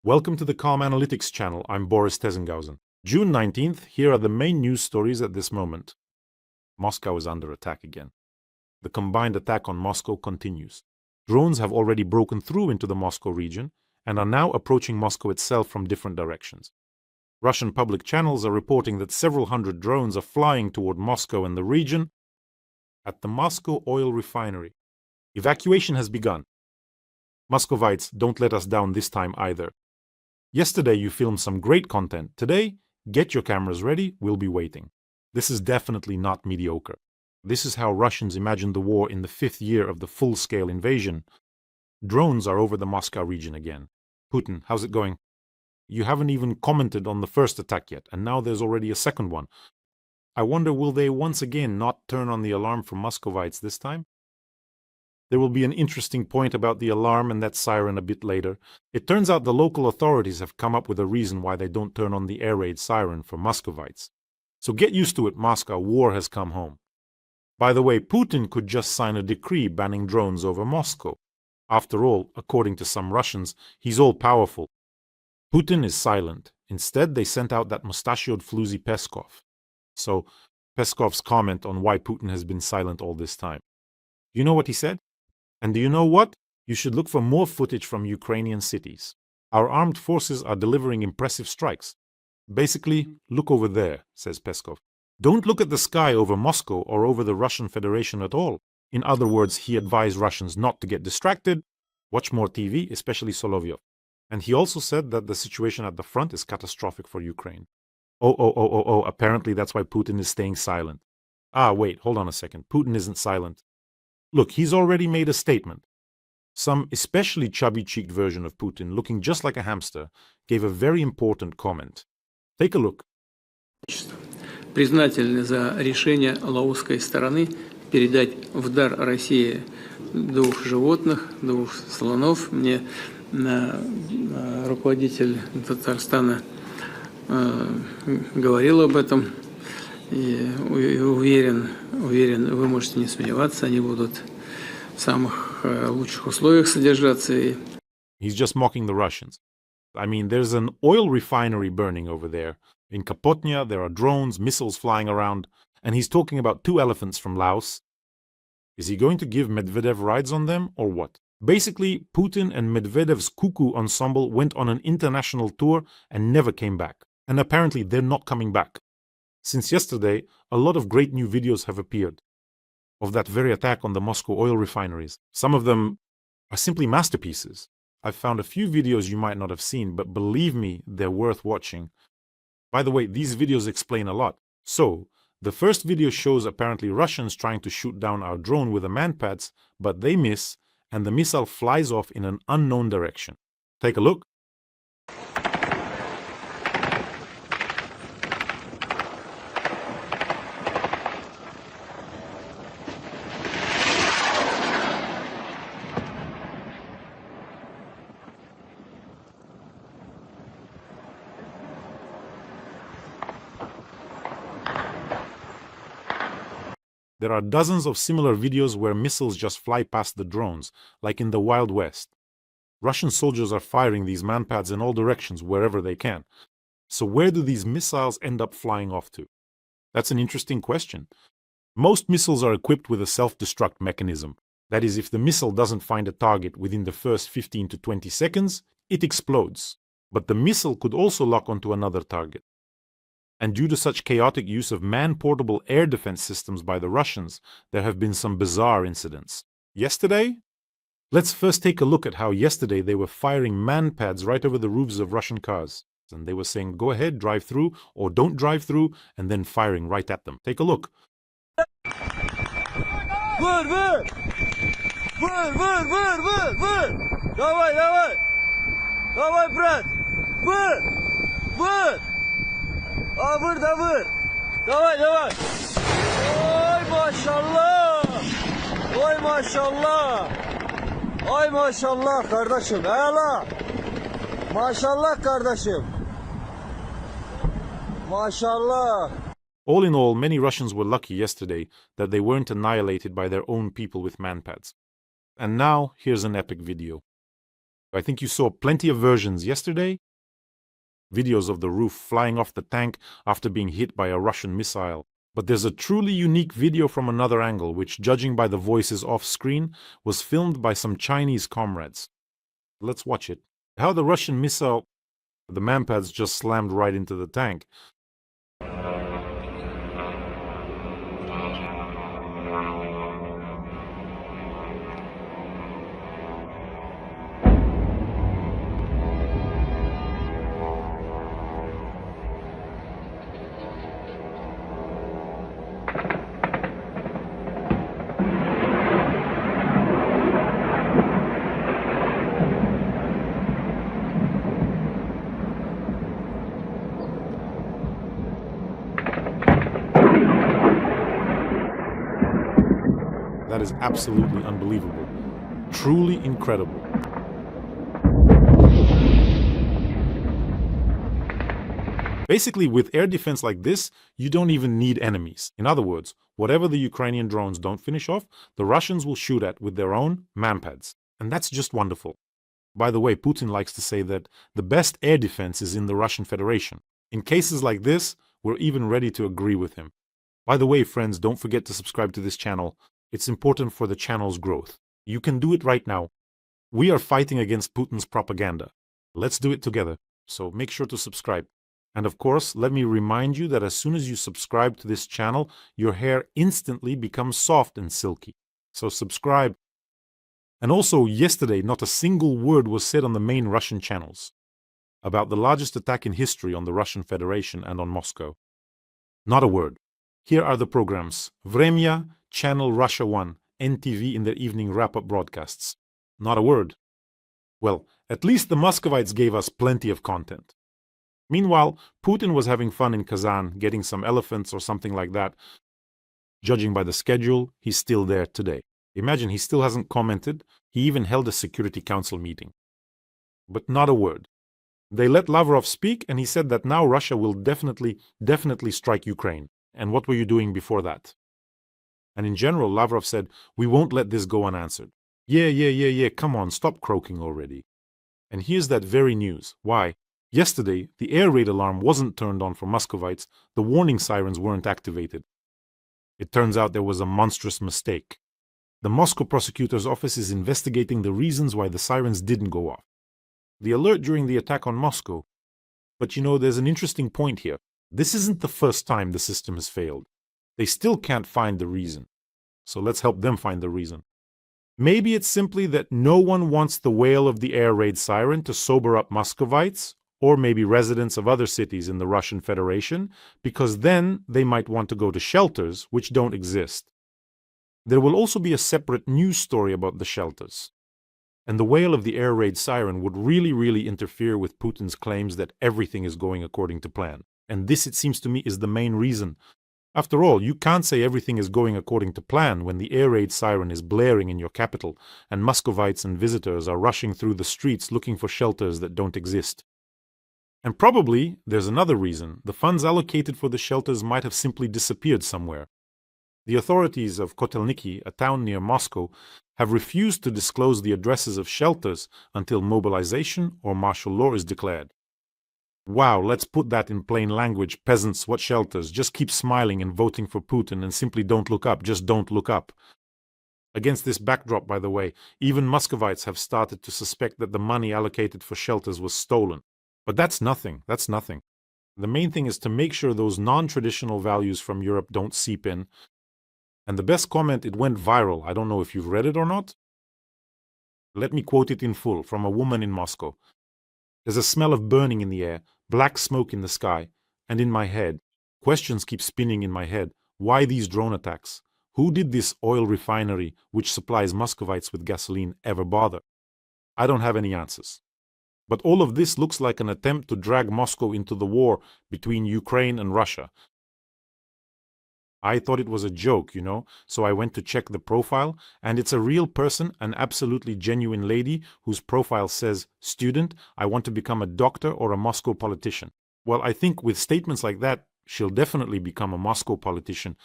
Welcome to the Calm Analytics channel. I'm Boris Tizenhausen. June 19th, here are the main news stories at this moment. Moscow is under attack again. The combined attack on Moscow continues. Drones have already broken through into the Moscow region and are now approaching Moscow itself from different directions. Russian public channels are reporting that several hundred drones are flying toward Moscow and the region. At the Moscow oil refinery, evacuation has begun. Muscovites, don't let us down this time either. Yesterday you filmed some great content. Today, get your cameras ready, we'll be waiting. This is definitely not mediocre. This is how Russians imagined the war in the 5th year of the full-scale invasion. Drones are over the Moscow region again. Putin, how's it going? You haven't even commented on the first attack yet, and now there's already a second one. I wonder, will they once again not turn on the alarm for Muscovites this time? There will be an interesting point about the alarm and that siren a bit later. It turns out the local authorities have come up with a reason why they don't turn on the air raid siren for Muscovites. So get used to it, Moscow, war has come home. By the way, Putin could just sign a decree banning drones over Moscow. After all, according to some Russians, he's all-powerful. Putin is silent. Instead, they sent out that mustachioed floozy Peskov. So, Peskov's comment on why Putin has been silent all this time. Do you know what he said? And do you know what? You should look for more footage from Ukrainian cities. Our armed forces are delivering impressive strikes. Basically, look over there, says Peskov. Don't look at the sky over Moscow or over the Russian Federation at all. In other words, he advised Russians not to get distracted, watch more TV, especially Solovyov. And he also said that the situation at the front is catastrophic for Ukraine. Apparently that's why Putin is staying silent. Wait, hold on a second. Putin isn't silent. Look, he's already made a statement. Some especially chubby-cheeked version of Putin, looking just like a hamster, gave a very important comment. Take a look. Признательны за решение лаосской стороны передать в дар России двух животных, двух слонов. Мне руководитель Татарстана говорил об этом. И уверен, вы можете не сомневаться, они будут в самых лучших условиях содержаться. He's just mocking the Russians. I mean, there's an oil refinery burning over there. In Kapotnya, there are drones, missiles flying around, and he's talking about 2 elephants from Laos. Is he going to give Medvedev rides on them, or what? Basically, Putin and Medvedev's cuckoo ensemble went on an international tour and never came back. And apparently they're not coming back. Since yesterday, a lot of great new videos have appeared of that very attack on the Moscow oil refineries. Some of them are simply masterpieces. I've found a few videos you might not have seen, but believe me, they're worth watching. By the way, these videos explain a lot. So, the first video shows apparently Russians trying to shoot down our drone with the manpads, but they miss, and the missile flies off in an unknown direction. Take a look. There are dozens of similar videos where missiles just fly past the drones, like in the Wild West. Russian soldiers are firing these manpads in all directions wherever they can. So where do these missiles end up flying off to? That's an interesting question. Most missiles are equipped with a self-destruct mechanism. That is, if the missile doesn't find a target within the first 15 to 20 seconds, it explodes. But the missile could also lock onto another target. And due to such chaotic use of man-portable air defense systems by the Russians, there have been some bizarre incidents. Yesterday? Let's first take a look at how yesterday they were firing manpads right over the roofs of Russian cars. And they were saying, go ahead, drive through, or don't drive through, and then firing right at them. Take a look. Давай, брат! Давай! Ой, машаллах! Ой, машаллах, kardeşim! Ela! Maşallah, kardeşim! Maşallah! All in all, many Russians were lucky yesterday that they weren't annihilated by their own people with manpads. And now, here's an epic video. I think you saw plenty of versions yesterday. Videos of the roof flying off the tank after being hit by a Russian missile. But there's a truly unique video from another angle, which, judging by the voices off screen, was filmed by some Chinese comrades. Let's watch it. How the Russian missile, the manpads just slammed right into the tank. That is absolutely unbelievable. Truly incredible. Basically, with air defense like this, you don't even need enemies. In other words, whatever the Ukrainian drones don't finish off, the Russians will shoot at with their own manpads. And that's just wonderful. By the way, Putin likes to say that the best air defense is in the Russian Federation. In cases like this, we're even ready to agree with him. By the way, friends, don't forget to subscribe to this channel. It's important for the channel's growth. You can do it right now. We are fighting against Putin's propaganda. Let's do it together. So make sure to subscribe. And of course, let me remind you that as soon as you subscribe to this channel, your hair instantly becomes soft and silky. So subscribe. And also, yesterday, not a single word was said on the main Russian channels about the largest attack in history on the Russian Federation and on Moscow. Not a word. Here are the programs. Vremya, Channel Russia 1, NTV in their evening wrap-up broadcasts. Not a word. Well, at least the Muscovites gave us plenty of content. Meanwhile, Putin was having fun in Kazan, getting some elephants or something like that. Judging by the schedule, he's still there today. Imagine, he still hasn't commented. He even held a Security Council meeting. But not a word. They let Lavrov speak, and he said that now Russia will definitely strike Ukraine. And what were you doing before that? And in general, Lavrov said, we won't let this go unanswered. Yeah, come on, stop croaking already. And here's that very news. Why? Yesterday, the air raid alarm wasn't turned on for Muscovites. The warning sirens weren't activated. It turns out there was a monstrous mistake. The Moscow prosecutor's office is investigating the reasons why the sirens didn't go off. The alert during the attack on Moscow. But you know, there's an interesting point here. This isn't the first time the system has failed. They still can't find the reason. So let's help them find the reason. Maybe it's simply that no one wants the wail of the air raid siren to sober up Muscovites, or maybe residents of other cities in the Russian Federation, because then they might want to go to shelters which don't exist. There will also be a separate news story about the shelters. And the wail of the air raid siren would really interfere with Putin's claims that everything is going according to plan. And this, it seems to me, is the main reason. After all, you can't say everything is going according to plan when the air raid siren is blaring in your capital and Muscovites and visitors are rushing through the streets looking for shelters that don't exist. And probably there's another reason. The funds allocated for the shelters might have simply disappeared somewhere. The authorities of Kotelniki, a town near Moscow, have refused to disclose the addresses of shelters until mobilization or martial law is declared. Wow, let's put that in plain language. Peasants, what shelters? Just keep smiling and voting for Putin and simply don't look up. Just don't look up. Against this backdrop, by the way, even Muscovites have started to suspect that the money allocated for shelters was stolen. But that's nothing. That's nothing. The main thing is to make sure those non-traditional values from Europe don't seep in. And the best comment, it went viral. I don't know if you've read it or not. Let me quote it in full from a woman in Moscow. There's a smell of burning in the air, black smoke in the sky, and in my head. Questions keep spinning in my head. Why these drone attacks? Who did this oil refinery, which supplies Muscovites with gasoline, ever bother? I don't have any answers. But all of this looks like an attempt to drag Moscow into the war between Ukraine and Russia. I thought it was a joke, so I went to check the profile, and it's a real person, an absolutely genuine lady whose profile says, "Student, I want to become a doctor or a Moscow politician." Well, I think with statements like that, she'll definitely become a Moscow politician.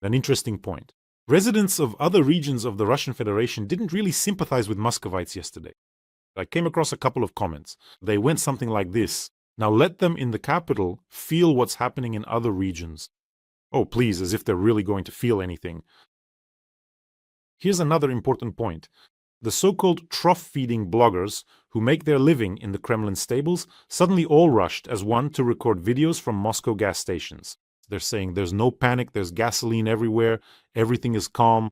An interesting point. Residents of other regions of the Russian Federation didn't really sympathize with Muscovites yesterday. I came across a couple of comments. They went something like this. Now let them in the capital feel what's happening in other regions. Oh, please, as if they're really going to feel anything. Here's another important point. The so-called trough-feeding bloggers who make their living in the Kremlin stables suddenly all rushed as one to record videos from Moscow gas stations. They're saying there's no panic, there's gasoline everywhere, everything is calm.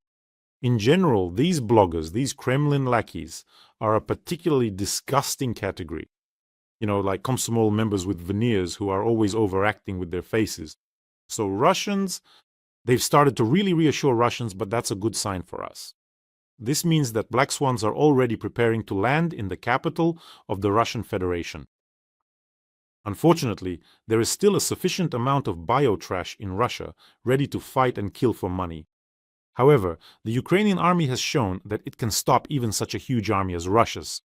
In general, these bloggers, these Kremlin lackeys, are a particularly disgusting category. You know, like Komsomol members with veneers who are always overacting with their faces. So Russians, they've started to really reassure Russians, but that's a good sign for us. This means that black swans are already preparing to land in the capital of the Russian Federation. Unfortunately, there is still a sufficient amount of biotrash in Russia ready to fight and kill for money. However, the Ukrainian army has shown that it can stop even such a huge army as Russia's.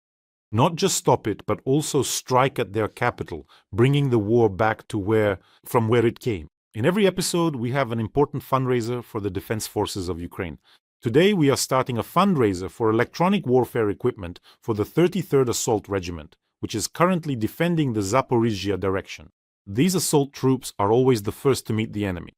Not just stop it, but also strike at their capital, bringing the war back to from where it came. In every episode, we have an important fundraiser for the defense forces of Ukraine. Today, we are starting a fundraiser for electronic warfare equipment for the 33rd Assault Regiment, which is currently defending the Zaporizhzhia direction. These assault troops are always the first to meet the enemy.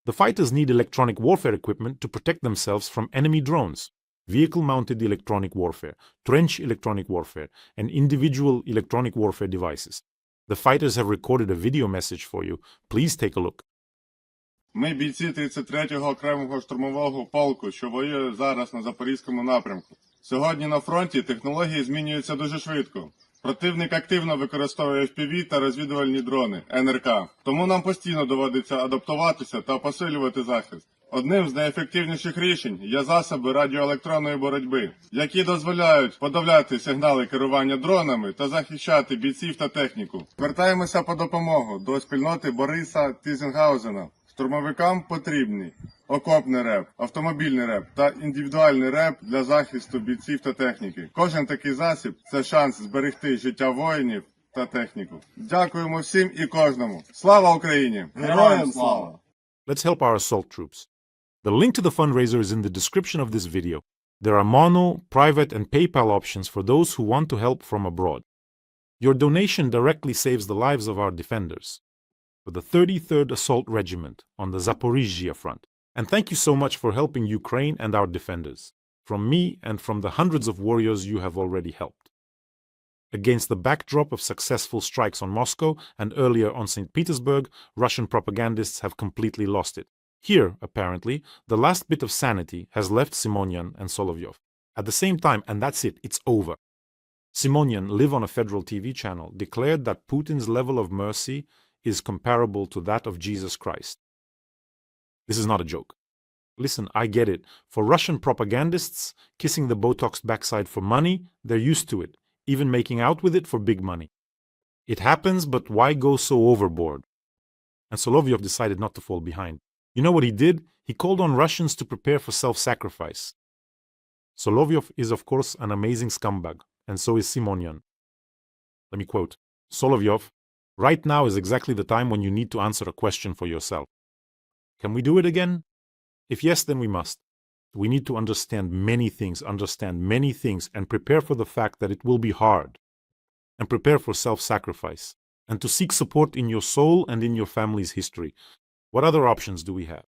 The fighters need electronic warfare equipment to protect themselves from enemy drones, vehicle-mounted electronic warfare, trench electronic warfare, and individual electronic warfare devices. The fighters have recorded a video message for you. Please take a look. Ми бійці 33-го окремого штурмового полку, що воює зараз на Запорізькому напрямку. Сьогодні на фронті технології змінюються дуже швидко. Противник активно використовує FPV та розвідувальні дрони, НРК. Тому нам постійно доводиться адаптуватися та посилювати захист. Одним з найефективніших рішень є засоби радіоелектронної боротьби, які дозволяють подавляти сигнали керування дронами та захищати бійців та техніку. Звертаємося по допомогу до спільноти Бориса Тизенгаузена. Штурмовикам потрібні окопний реп, автомобільний реп та індивідуальний реп для захисту бійців та техніки. Кожен такий засіб – це шанс зберегти життя воїнів та техніку. Дякуємо всім і кожному. Слава Україні! Героям слава! Let's help our assault troops. The link to the fundraiser is in the description of this video. There are mono, private, and PayPal options for those who want to help from abroad. Your donation directly saves the lives of our defenders for the 33rd Assault Regiment on the Zaporizhzhia front. And thank you so much for helping Ukraine and our defenders, from me and from the hundreds of warriors you have already helped. Against the backdrop of successful strikes on Moscow and earlier on St. Petersburg, Russian propagandists have completely lost it. Here, apparently, the last bit of sanity has left Simonyan and Solovyov. At the same time, and that's it, it's over. Simonyan, live on a federal TV channel, declared that Putin's level of mercy is comparable to that of Jesus Christ. This is not a joke. Listen, I get it. For Russian propagandists, kissing the Botoxed backside for money, they're used to it, even making out with it for big money. It happens, but why go so overboard? And Solovyov decided not to fall behind. You know what he did? He called on Russians to prepare for self-sacrifice. Solovyov is, of course, an amazing scumbag, and so is Simonyan. Let me quote, Solovyov, right now is exactly the time when you need to answer a question for yourself. Can we do it again? If yes, then we must. We need to understand many things, and prepare for the fact that it will be hard, and prepare for self-sacrifice, and to seek support in your soul and in your family's history. What other options do we have?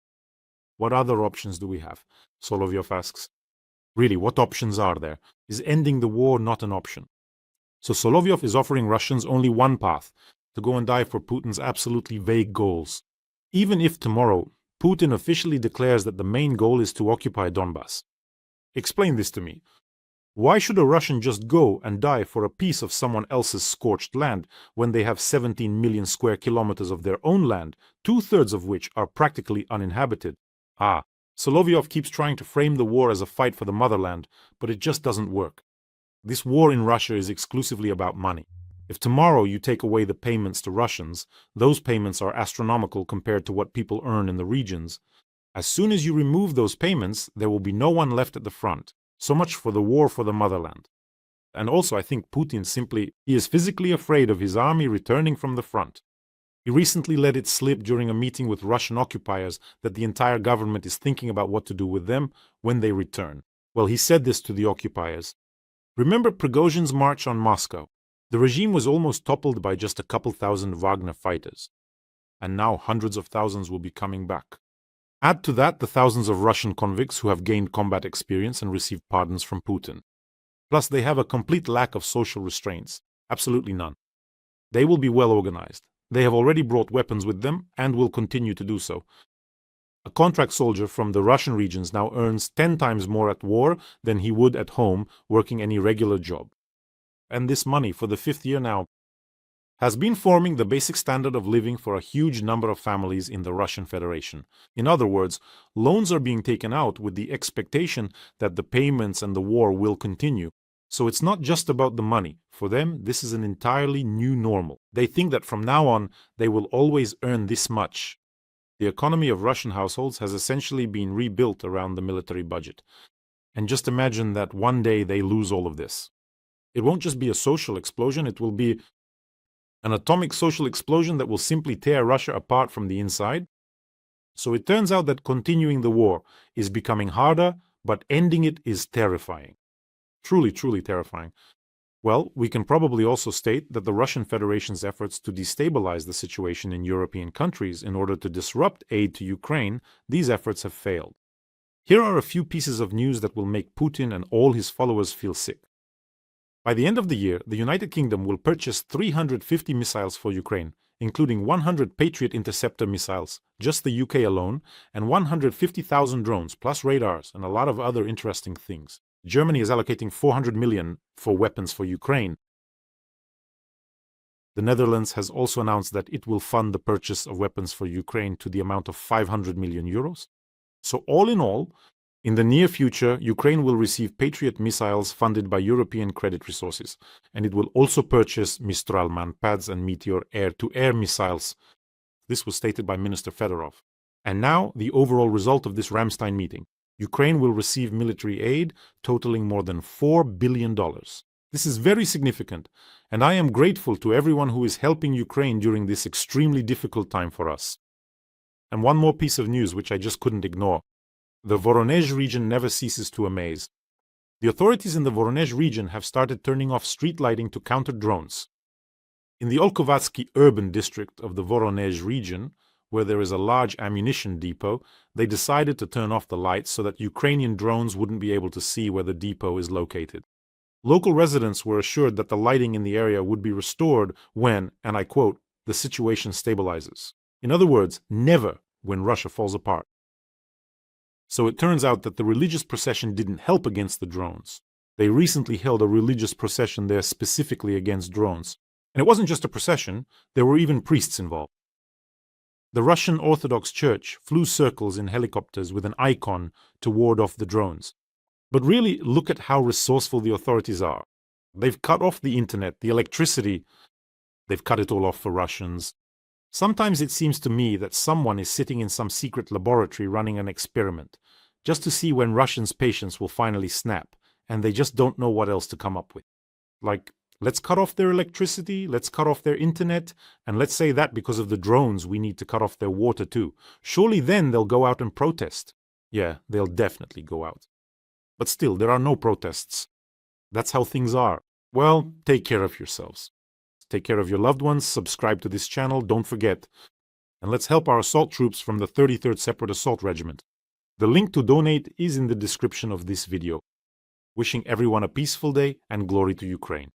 What other options do we have? Solovyov asks. Really, what options are there? Is ending the war not an option? So Solovyov is offering Russians only one path, to go and die for Putin's absolutely vague goals. Even if tomorrow Putin officially declares that the main goal is to occupy Donbass. Explain this to me. Why should a Russian just go and die for a piece of someone else's scorched land when they have 17 million square kilometers of their own land, 2/3 of which are practically uninhabited? Solovyov keeps trying to frame the war as a fight for the motherland, but it just doesn't work. This war in Russia is exclusively about money. If tomorrow you take away the payments to Russians, those payments are astronomical compared to what people earn in the regions. As soon as you remove those payments, there will be no one left at the front. So much for the war for the motherland. And also, I think Putin he is physically afraid of his army returning from the front. He recently let it slip during a meeting with Russian occupiers that the entire government is thinking about what to do with them when they return. Well, he said this to the occupiers. Remember Prigozhin's march on Moscow? The regime was almost toppled by just a couple thousand Wagner fighters. And now hundreds of thousands will be coming back. Add to that the thousands of Russian convicts who have gained combat experience and received pardons from Putin. Plus, they have a complete lack of social restraints. Absolutely none. They will be well organized. They have already brought weapons with them and will continue to do so. A contract soldier from the Russian regions now earns 10 times more at war than he would at home working any regular job. And this money, for the 5th year now, has been forming the basic standard of living for a huge number of families in the Russian Federation. In other words, loans are being taken out with the expectation that the payments and the war will continue. So it's not just about the money. For them, this is an entirely new normal. They think that from now on, they will always earn this much. The economy of Russian households has essentially been rebuilt around the military budget. And just imagine that one day they lose all of this. It won't just be a social explosion, it will be an atomic social explosion that will simply tear Russia apart from the inside. So it turns out that continuing the war is becoming harder, but ending it is terrifying. Truly, truly terrifying. Well, we can probably also state that the Russian Federation's efforts to destabilize the situation in European countries in order to disrupt aid to Ukraine, these efforts have failed. Here are a few pieces of news that will make Putin and all his followers feel sick. By the end of the year, the United Kingdom will purchase 350 missiles for Ukraine, including 100 Patriot interceptor missiles, just the UK alone, and 150,000 drones, plus radars, and a lot of other interesting things. Germany is allocating 400 million for weapons for Ukraine. The Netherlands has also announced that it will fund the purchase of weapons for Ukraine to the amount of 500 million euros. So all in all, in the near future, Ukraine will receive Patriot missiles funded by European credit resources, and it will also purchase Mistral manpads and Meteor air-to-air missiles. This was stated by Minister Fedorov. And now, the overall result of this Ramstein meeting. Ukraine will receive military aid totaling more than $4 billion. This is very significant, and I am grateful to everyone who is helping Ukraine during this extremely difficult time for us. And one more piece of news which I just couldn't ignore. The Voronezh region never ceases to amaze. The authorities in the Voronezh region have started turning off street lighting to counter drones. In the Olkovatsky urban district of the Voronezh region, where there is a large ammunition depot, they decided to turn off the lights so that Ukrainian drones wouldn't be able to see where the depot is located. Local residents were assured that the lighting in the area would be restored when, and I quote, the situation stabilizes. In other words, never when Russia falls apart. So it turns out that the religious procession didn't help against the drones. They recently held a religious procession there specifically against drones. And it wasn't just a procession, there were even priests involved. The Russian Orthodox Church flew circles in helicopters with an icon to ward off the drones. But really, look at how resourceful the authorities are. They've cut off the internet, the electricity. They've cut it all off for Russians. Sometimes it seems to me that someone is sitting in some secret laboratory running an experiment, just to see when Russians' patience will finally snap, and they just don't know what else to come up with. Like, let's cut off their electricity, let's cut off their internet, and let's say that because of the drones we need to cut off their water too. Surely then they'll go out and protest. Yeah, they'll definitely go out. But still, there are no protests. That's how things are. Well, take care of yourselves. Take care of your loved ones, subscribe to this channel, don't forget. And let's help our assault troops from the 33rd Separate Assault Regiment. The link to donate is in the description of this video. Wishing everyone a peaceful day and glory to Ukraine.